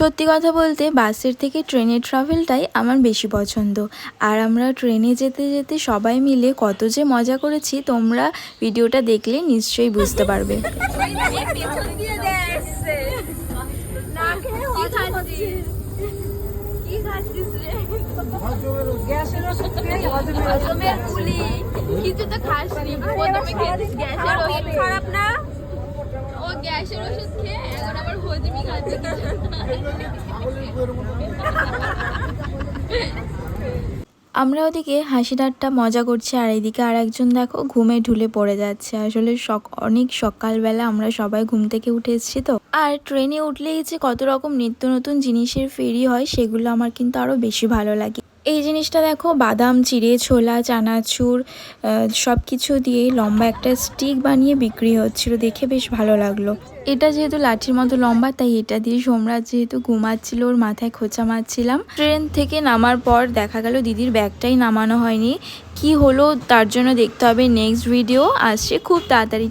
সত্যি কথা বলতে বাসের থেকে ট্রেনের ট্রাভেলটাই আমার বেশি পছন্দ। আর আমরা ট্রেনে যেতে যেতে সবাই মিলে কত যে মজা করেছি তোমরা ভিডিওটা দেখলে নিশ্চয়ই বুঝতে পারবে। খারাপ না ও গ্যাসের ওষুধ খেয়ে এখন আবার হজমি খাচ্ছে। আমরা ওদিকে হাসি ঠাট্টা মজা করছি আর এদিকে আর একজন দেখো ঘুমে ঢুলে পড়ে যাচ্ছে। আসলে অনেক সকালবেলা আমরা সবাই ঘুম থেকে উঠে এসেছি তো। আর ট্রেনে উঠলেই যে কত রকম নিত্য নতুন জিনিসের ফেরি হয় সেগুলো আমার কিন্তু আরও বেশি ভালো লাগে। এই জিনিসটা দেখো বাদাম চিড়ে ছোলা চানাচুর সব কিছু দিয়ে লম্বা একটা স্টিক বানিয়ে বিক্রি হচ্ছিল, দেখে বেশ ভালো লাগলো। এটা যেহেতু লাঠির মতো লম্বা তাই এটা দিয়ে সোমরাজ যেহেতু ঘুমাচ্ছিল ওর মাথায় খোঁচা মারছিলাম। ট্রেন থেকে নামার পর দেখা গেল দিদির ব্যাগটাই নামানো হয়নি। কি হলো তার জন্য দেখতে হবে নেক্সট ভিডিও আসছে খুব তাড়াতাড়ি।